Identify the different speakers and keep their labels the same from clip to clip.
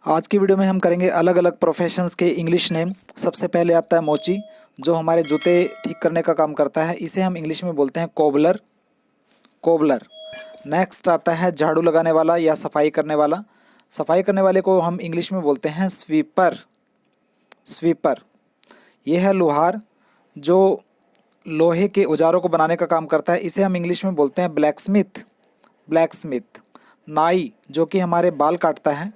Speaker 1: आज की वीडियो में हम करेंगे अलग अलग प्रोफेशंस के इंग्लिश नेम। सबसे पहले आता है मोची, जो हमारे जूते ठीक करने का काम करता है। इसे हम इंग्लिश में बोलते हैं कोबलर, कोबलर। नेक्स्ट आता है झाड़ू लगाने वाला या सफाई करने वाला। सफाई करने वाले को हम इंग्लिश में बोलते हैं स्वीपर, स्वीपर। ये है लोहार, जो लोहे के औजारों को बनाने का काम करता है। इसे हम इंग्लिश में बोलते हैं ब्लैकस्मिथ, ब्लैकस्मिथ। नाई, जो कि हमारे बाल काटता है,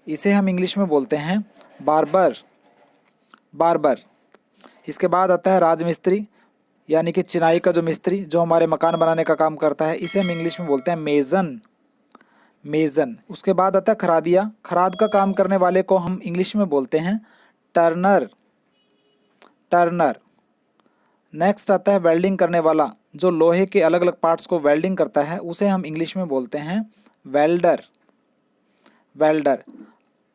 Speaker 1: इसे हम इंग्लिश में बोलते हैं बार्बर, बार्बर। इसके बाद आता है राजमिस्त्री, यानी कि चिनाई का जो मिस्त्री, जो हमारे मकान बनाने का काम करता है। इसे हम इंग्लिश में बोलते हैं मेज़न, मेज़न। उसके बाद आता है खरादिया। खराद का काम करने वाले को हम इंग्लिश में बोलते हैं टर्नर, टर्नर। नेक्स्ट आता है वेल्डिंग करने वाला, जो लोहे के अलग अलग पार्ट्स को वेल्डिंग करता है। उसे हम इंग्लिश में बोलते हैं वेल्डर, वेल्डर।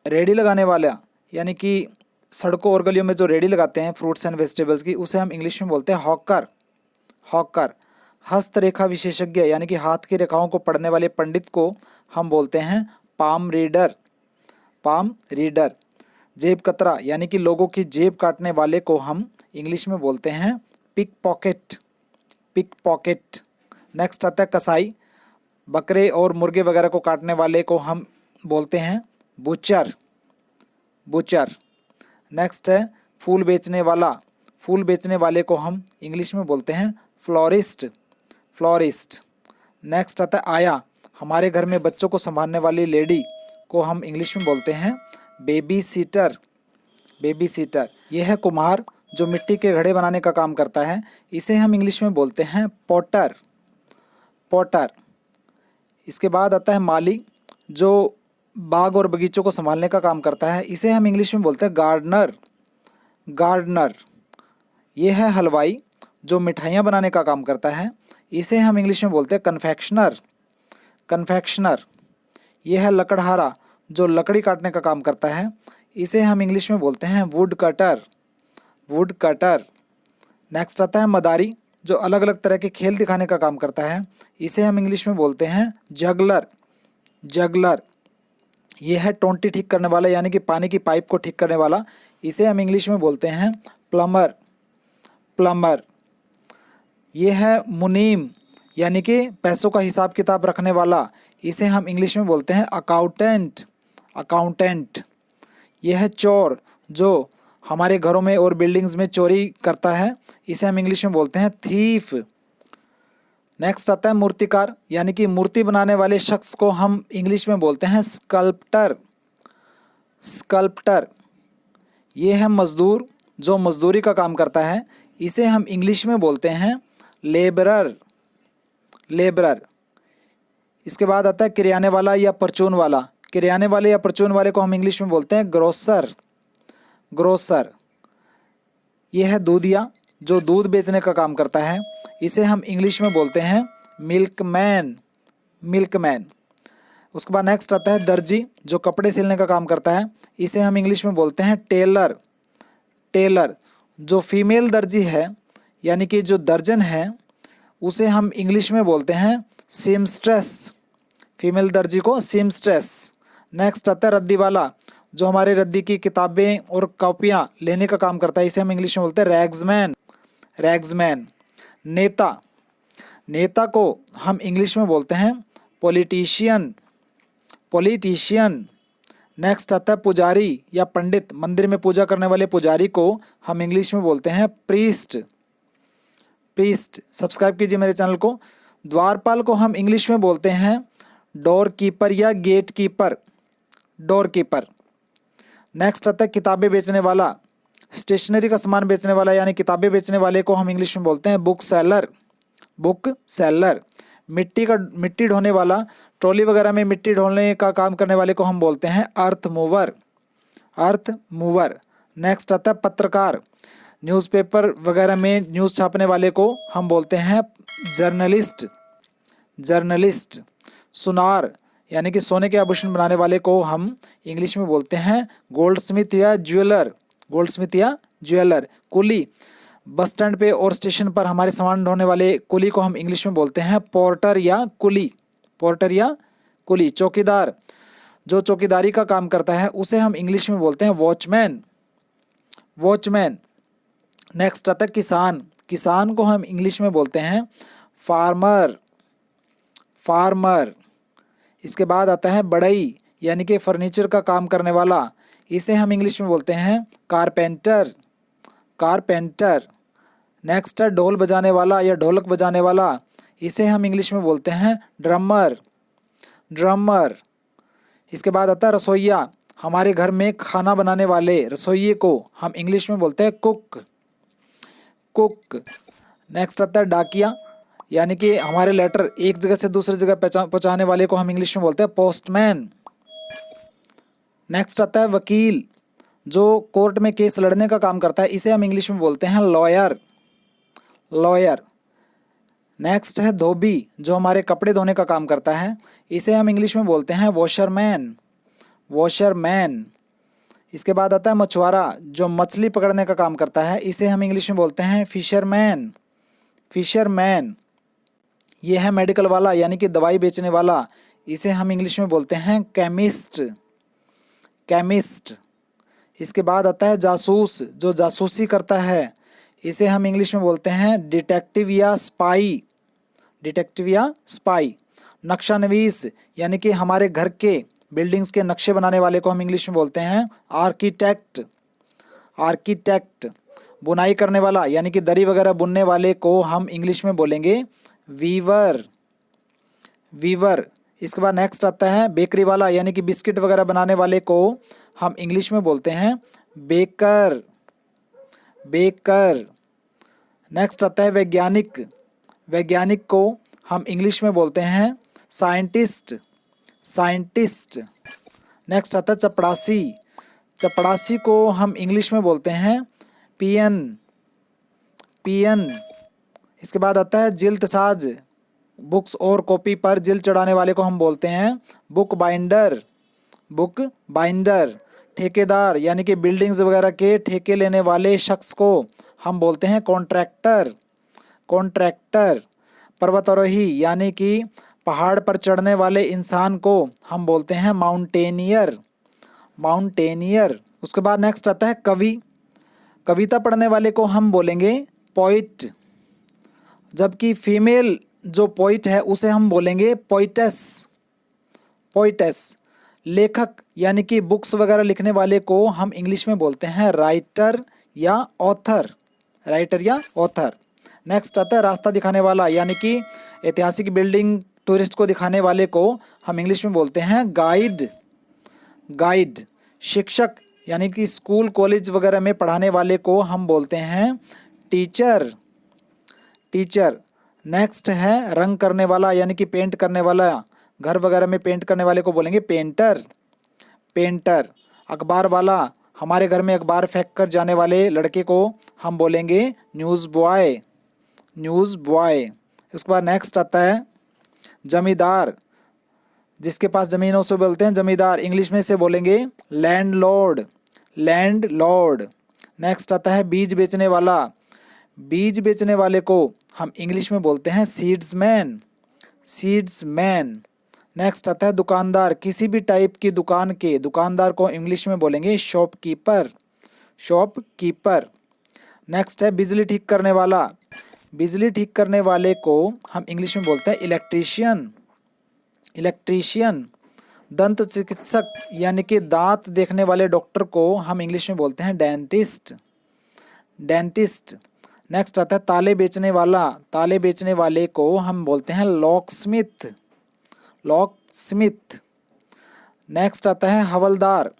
Speaker 1: रेडी लगाने वाला, यानी कि सड़कों और गलियों में जो रेडी लगाते हैं फ्रूट्स एंड वेजिटेबल्स की, उसे हम इंग्लिश में बोलते हैं हॉकर, हॉकर। हस्तरेखा विशेषज्ञ, यानी कि हाथ की रेखाओं को पढ़ने वाले पंडित को हम बोलते हैं पाम रीडर, पाम रीडर। जेब कतरा, यानी कि लोगों की जेब काटने वाले को हम इंग्लिश में बोलते हैं pickpocket, pickpocket. Next आता है कसाई। बकरे और मुर्गे वगैरह को काटने वाले को हम बोलते हैं बुचर, बुचर। नेक्स्ट है फूल बेचने वाला। फूल बेचने वाले को हम इंग्लिश में बोलते हैं फ्लोरिस्ट, फ्लोरिस्ट। नेक्स्ट आता है आया। हमारे घर में बच्चों को संभालने वाली लेडी को हम इंग्लिश में बोलते हैं बेबी सीटर, बेबी सीटर। यह है कुम्हार, जो मिट्टी के घड़े बनाने का काम करता है। इसे हम इंग्लिश में बोलते हैं पॉटर, पॉटर। इसके बाद आता है माली, जो बाग और बगीचों को संभालने का काम करता है। इसे हम इंग्लिश में बोलते हैं गार्डनर, गार्डनर। ये है हलवाई, जो मिठाइयाँ बनाने का काम करता है। इसे हम इंग्लिश में बोलते हैं कन्फेक्शनर, कन्फेक्शनर। ये है लकड़हारा, जो लकड़ी काटने का काम करता है। इसे हम इंग्लिश में बोलते हैं would cutter, would cutter. Next आता है मदारी, जो अलग अलग तरह के खेल दिखाने का काम करता है। इसे हम इंग्लिश में बोलते हैं जगलर, जगलर। ये है टोंटी ठीक करने वाला, यानी कि पानी की पाइप को ठीक करने वाला। इसे हम इंग्लिश में बोलते हैं प्लम्बर, प्लम्बर। ये है मुनीम, यानी कि पैसों का हिसाब किताब रखने वाला। इसे हम इंग्लिश में बोलते हैं अकाउंटेंट, अकाउंटेंट। यह है चोर, जो हमारे घरों में और बिल्डिंग्स में चोरी करता है। इसे हम इंग्लिश में बोलते हैं थीफ। नेक्स्ट आता है मूर्तिकार, यानी कि मूर्ति बनाने वाले शख्स को हम इंग्लिश में बोलते हैं स्कल्प्टर, स्कल्प्टर। ये है मजदूर, जो मजदूरी का काम करता है। इसे हम इंग्लिश में बोलते हैं लेबरर, लेबरर। इसके बाद आता है किराने वाला या परचून वाला। किराने वाले या परचून वाले को हम इंग्लिश में बोलते हैं ग्रोसर, ग्रोसर। यह है दूधिया, जो दूध बेचने का काम करता है। इसे हम इंग्लिश में बोलते हैं मिल्कमैन, मिल्कमैन। उसके बाद नेक्स्ट आता है दर्जी, जो कपड़े सिलने का काम करता है। इसे हम इंग्लिश में बोलते हैं टेलर, टेलर। जो फीमेल दर्जी है, यानी कि जो दर्जन है, उसे हम इंग्लिश में बोलते हैं सीमस्ट्रेस, फीमेल दर्जी को सीमस्ट्रेस। नेक्स्ट आता है रद्दी वाला, जो हमारे रद्दी की किताबें और कॉपियाँ लेने का काम करता है। इसे हम इंग्लिश में बोलते हैं रैग्समैन, रैग्समैन। नेता, नेता को हम इंग्लिश में बोलते हैं पॉलिटिशियन, पॉलिटिशियन। नेक्स्ट आता है पुजारी या पंडित। मंदिर में पूजा करने वाले पुजारी को हम इंग्लिश में बोलते हैं प्रीस्ट, प्रीस्ट। सब्सक्राइब कीजिए मेरे चैनल को। द्वारपाल को हम इंग्लिश में बोलते हैं डोर कीपर या gatekeeper, doorkeeper. Next आता है किताबें बेचने वाला। स्टेशनरी का सामान बेचने वाला, यानी किताबें बेचने वाले को हम इंग्लिश में बोलते हैं बुक सेलर, बुक सेलर। मिट्टी ढोने वाला, ट्रॉली वगैरह में मिट्टी ढोने का काम करने वाले को हम बोलते हैं अर्थ मूवर, अर्थ मूवर। नेक्स्ट आता है पत्रकार। न्यूज़पेपर वगैरह में न्यूज़ छापने वाले को हम बोलते हैं जर्नलिस्ट, जर्नलिस्ट। सुनार, यानी कि सोने के आभूषण बनाने वाले को हम इंग्लिश में बोलते हैं गोल्डस्मिथ या ज्वेलर, गोल्डस्मिथ या ज्वेलर। कुली, बस स्टैंड पे और स्टेशन पर हमारे सामान ढोने वाले कुली को हम इंग्लिश में बोलते हैं पोर्टर या कुली, पोर्टर या कुली। चौकीदार, जो चौकीदारी का काम करता है उसे हम इंग्लिश में बोलते हैं वॉचमैन, वॉचमैन। नेक्स्ट आता है किसान, किसान को हम इंग्लिश में बोलते हैं फार्मर, फार्मर। इसके बाद आता है बढ़ई, यानी कि फर्नीचर का काम करने वाला, इसे हम इंग्लिश में बोलते हैं कारपेंटर, कारपेंटर। नेक्स्ट है ढोल बजाने वाला या ढोलक बजाने वाला, इसे हम इंग्लिश में बोलते हैं ड्रमर, ड्रमर। इसके बाद आता है रसोइया, हमारे घर में खाना बनाने वाले रसोइये को हम इंग्लिश में बोलते हैं कुक, कुक। नेक्स्ट आता है डाकिया, यानी कि हमारे लेटर एक जगह से दूसरी जगह पहुंचाने वाले को हम इंग्लिश में बोलते हैं पोस्टमैन। नेक्स्ट आता है वकील, जो कोर्ट में केस लड़ने का काम करता है, इसे हम इंग्लिश में बोलते हैं लॉयर, लॉयर। नेक्स्ट है धोबी, जो हमारे कपड़े धोने का काम करता है, इसे हम इंग्लिश में बोलते हैं वॉशरमैन, वॉशरमैन। इसके बाद आता है मछुआरा, जो मछली पकड़ने का काम करता है, इसे हम इंग्लिश में बोलते हैं फिशरमैन, फिशरमैन। ये है मेडिकल वाला, यानी कि दवाई बेचने वाला, इसे हम इंग्लिश में बोलते हैं केमिस्ट, केमिस्ट। इसके बाद आता है जासूस, जो जासूसी करता है, इसे हम इंग्लिश में बोलते हैं डिटेक्टिव या स्पाई, डिटेक्टिव या स्पाई। नक्शानवीस, यानी कि हमारे घर के बिल्डिंग्स के नक्शे बनाने वाले को हम इंग्लिश में बोलते हैं आर्किटेक्ट, आर्किटेक्ट। बुनाई करने वाला, यानी कि दरी वगैरह बुनने वाले को हम इंग्लिश में बोलेंगे वीवर, वीवर। इसके बाद नेक्स्ट आता है बेकरी वाला, यानी कि बिस्किट वगैरह बनाने वाले को हम इंग्लिश में बोलते हैं बेकर, बेकर। नेक्स्ट आता है वैज्ञानिक, वैज्ञानिक को हम इंग्लिश में बोलते हैं साइंटिस्ट, साइंटिस्ट। नेक्स्ट आता है चपड़ासी, चपड़ासी को हम इंग्लिश में बोलते हैं पियन, पियन। इसके बाद आता है जिल्दसाज, बुक्स और कॉपी पर जिल्द चढ़ाने वाले को हम बोलते हैं बुक बाइंडर, बुक बाइंडर। ठेकेदार, यानी कि बिल्डिंग्स वगैरह के ठेके लेने वाले शख्स को हम बोलते हैं कॉन्ट्रैक्टर, कॉन्ट्रैक्टर। पर्वतारोही, यानी कि पहाड़ पर चढ़ने वाले इंसान को हम बोलते हैं माउंटेनियर, माउंटेनियर। उसके बाद नेक्स्ट आता है कवि, कविता पढ़ने वाले को हम बोलेंगे पोइट, जबकि फीमेल जो पोइट है उसे हम बोलेंगे पोइटेस, पोइटेस। लेखक, यानी कि बुक्स वगैरह लिखने वाले को हम इंग्लिश में बोलते हैं राइटर या ऑथर, राइटर या ऑथर। नेक्स्ट आता है रास्ता दिखाने वाला, यानी कि ऐतिहासिक बिल्डिंग टूरिस्ट को दिखाने वाले को हम इंग्लिश में बोलते हैं गाइड, गाइड। शिक्षक, यानी कि स्कूल कॉलेज वगैरह में पढ़ाने वाले को हम बोलते हैं टीचर, टीचर। नेक्स्ट है रंग करने वाला, यानी कि पेंट करने वाला, घर वगैरह में पेंट करने वाले को बोलेंगे पेंटर, पेंटर। अखबार वाला, हमारे घर में अखबार फेंक कर जाने वाले लड़के को हम बोलेंगे न्यूज़ बॉय, न्यूज़ बॉय। उसके बाद नेक्स्ट आता है जमींदार, जिसके पास ज़मीन है उसे बोलते हैं जमींदार, इंग्लिश में से बोलेंगे लैंडलॉर्ड, लैंडलॉर्ड। नेक्स्ट आता है बीज बेचने वाला, बीज बेचने वाले को हम इंग्लिश में बोलते हैं सीड्समैन, सीड्समैन। नेक्स्ट आता है दुकानदार, किसी भी टाइप की दुकान के दुकानदार को इंग्लिश में बोलेंगे शॉपकीपर, शॉपकीपर। नेक्स्ट है बिजली ठीक करने वाला, बिजली ठीक करने वाले को हम इंग्लिश में बोलते हैं इलेक्ट्रीशियन, इलेक्ट्रीशियन। दंत चिकित्सक, यानी कि दांत देखने वाले डॉक्टर को हम इंग्लिश में बोलते हैं डेंटिस्ट, डेंटिस्ट। नेक्स्ट आता है ताले बेचने वाला, ताले बेचने वाले को हम बोलते हैं lock Smith, lock Smith. Next आता है हवलदार,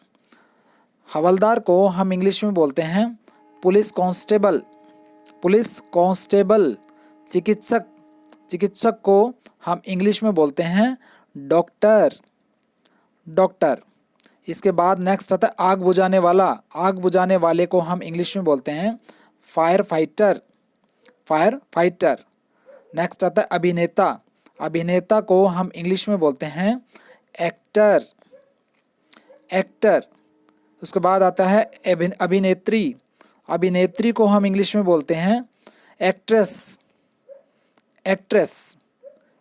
Speaker 1: हवलदार को हम इंग्लिश में बोलते हैं पुलिस कांस्टेबल, पुलिस कांस्टेबल। चिकित्सक, चिकित्सक को हम इंग्लिश में बोलते हैं डॉक्टर, डॉक्टर। इसके बाद नेक्स्ट आता है आग बुझाने वाला, आग बुझाने वाले को हम इंग्लिश में बोलते हैं fire fighter, fire fighter. Next आता है अभिनेता, अभिनेता को हम इंग्लिश में बोलते हैं एक्टर, एक्टर। उसके बाद आता है अभिनेत्री, अभिनेत्री को हम इंग्लिश में बोलते हैं एक्ट्रेस, एक्ट्रेस।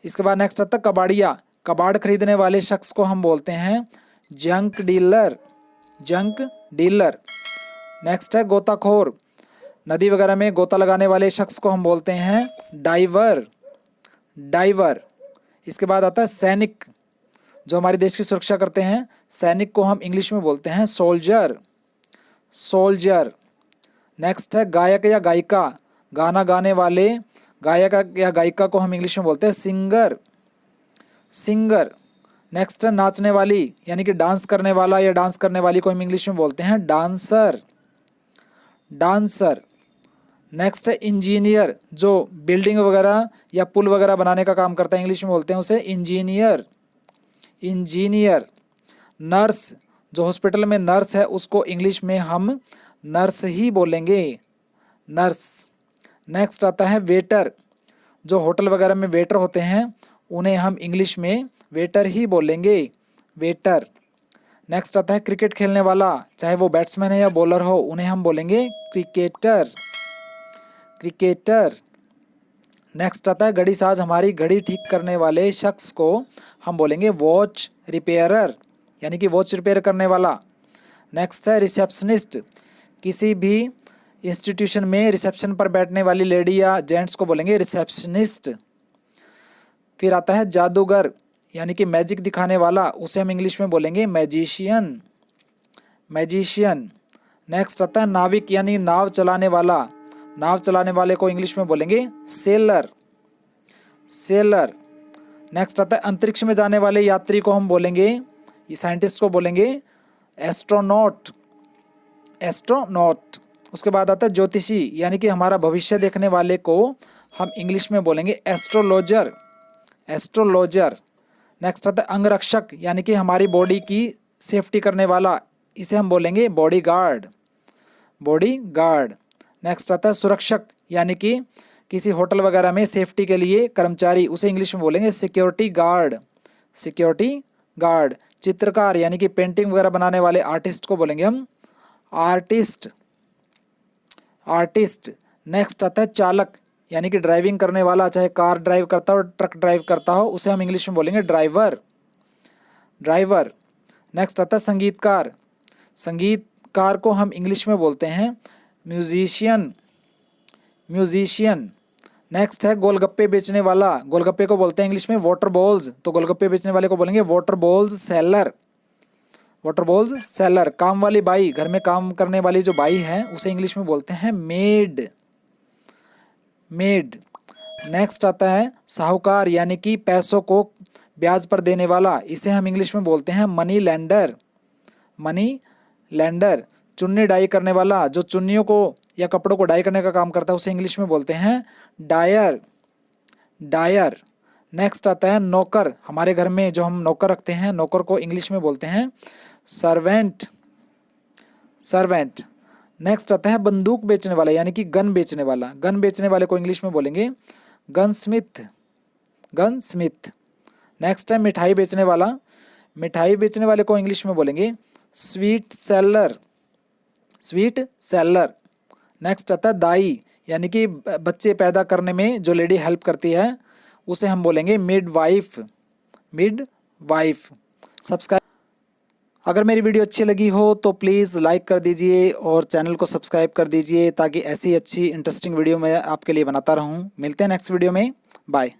Speaker 1: इसके बाद नेक्स्ट आता है कबाड़िया, कबाड़ खरीदने वाले शख्स को हम बोलते हैं junk dealer, junk dealer. Next है गोताखोर, नदी वगैरह में गोता लगाने वाले शख्स को हम बोलते हैं डाइवर, डाइवर। इसके बाद आता है सैनिक, जो हमारे देश की सुरक्षा करते हैं, सैनिक को हम इंग्लिश में बोलते हैं सोल्जर, सोल्जर। नेक्स्ट है गायक या गायिका, गाना गाने वाले गायक या गायिका को हम इंग्लिश में बोलते हैं सिंगर, सिंगर। नेक्स्ट है नाचने वाली यानी कि डांस करने वाला या डांस करने वाली को हम इंग्लिश में बोलते हैं डांसर, डांसर। नेक्स्ट है इंजीनियर, जो बिल्डिंग वगैरह या पुल वगैरह बनाने का काम करता है, इंग्लिश में बोलते हैं उसे इंजीनियर, इंजीनियर। नर्स, जो हॉस्पिटल में नर्स है उसको इंग्लिश में हम नर्स ही बोलेंगे, नर्स। नेक्स्ट आता है वेटर, जो होटल वगैरह में वेटर होते हैं उन्हें हम इंग्लिश में वेटर ही बोलेंगे, वेटर। नेक्स्ट आता है क्रिकेट खेलने वाला, चाहे वो बैट्समैन है या बॉलर हो, उन्हें हम बोलेंगे क्रिकेटर, क्रिकेटर। नेक्स्ट आता है घड़ी साज, हमारी घड़ी ठीक करने वाले शख्स को हम बोलेंगे वॉच रिपेयरर, यानी कि वॉच रिपेयर करने वाला। नेक्स्ट है रिसेप्शनिस्ट, किसी भी इंस्टीट्यूशन में रिसेप्शन पर बैठने वाली लेडी या जेंट्स को बोलेंगे रिसेप्शनिस्ट। फिर आता है जादूगर, यानी कि मैजिक दिखाने वाला, उसे हम इंग्लिश में बोलेंगे मैजिशियन, मैजिशियन। नेक्स्ट आता है नाविक, यानी नाव चलाने वाला, नाव चलाने वाले को इंग्लिश में बोलेंगे सेलर, सेलर। नेक्स्ट आता है अंतरिक्ष में जाने वाले यात्री को हम बोलेंगे, ये साइंटिस्ट को बोलेंगे एस्ट्रोनॉट, एस्ट्रोनॉट। उसके बाद आता है ज्योतिषी, यानी कि हमारा भविष्य देखने वाले को हम इंग्लिश में बोलेंगे एस्ट्रोलॉजर, एस्ट्रोलॉजर। नेक्स्ट आता है अंगरक्षक, यानी कि हमारी बॉडी की सेफ्टी करने वाला, इसे हम बोलेंगे body guard, body guard. Next आता है सुरक्षक, यानी कि किसी होटल वगैरह में सेफ्टी के लिए कर्मचारी, उसे इंग्लिश में बोलेंगे सिक्योरिटी गार्ड, सिक्योरिटी गार्ड। चित्रकार, यानी कि पेंटिंग वगैरह बनाने वाले आर्टिस्ट को बोलेंगे हम आर्टिस्ट, आर्टिस्ट। नेक्स्ट आता है चालक, यानी कि ड्राइविंग करने वाला, चाहे कार ड्राइव करता हो ट्रक ड्राइव करता हो, उसे हम इंग्लिश में बोलेंगे ड्राइवर, ड्राइवर। नेक्स्ट आता है संगीतकार, संगीतकार को हम इंग्लिश में बोलते हैं म्यूजिशियन, म्यूजिशियन। नेक्स्ट है गोलगप्पे बेचने वाला, गोलगप्पे को बोलते हैं इंग्लिश में वाटर बॉल्स, तो गोलगप्पे बेचने वाले को बोलेंगे water balls seller, water balls seller. काम वाली बाई, घर में काम करने वाली जो बाई है उसे इंग्लिश में बोलते हैं मेड, मेड। नेक्स्ट आता है साहूकार, यानी कि पैसों को ब्याज पर देने वाला, इसे हम इंग्लिश में बोलते हैं मनी लेंडर, मनी लेंडर। चुन्नी डाई करने वाला, जो चुन्नियों को या कपड़ों को डाई करने का काम करता है, उसे इंग्लिश में बोलते हैं डायर, डायर। नेक्स्ट आता है नौकर, हमारे घर में जो हम नौकर रखते हैं, नौकर को इंग्लिश में बोलते हैं सर्वेंट, सर्वेंट। नेक्स्ट आता है बंदूक बेचने वाला, यानी कि गन बेचने वाला, गन बेचने वाले को इंग्लिश में बोलेंगे gun Smith, gun Smith. Next है मिठाई बेचने वाला, मिठाई बेचने वाले को इंग्लिश में बोलेंगे sweet seller, sweet seller. Next आता है दाई, यानी कि बच्चे पैदा करने में जो लेडी हेल्प करती है, उसे हम बोलेंगे mid wife, mid wife. Subscribe, अगर मेरी वीडियो अच्छी लगी हो तो प्लीज़ लाइक कर दीजिए और चैनल को सब्सक्राइब कर दीजिए, ताकि ऐसी अच्छी इंटरेस्टिंग वीडियो मैं आपके लिए बनाता रहूं। मिलते हैं नेक्स्ट वीडियो में, बाय।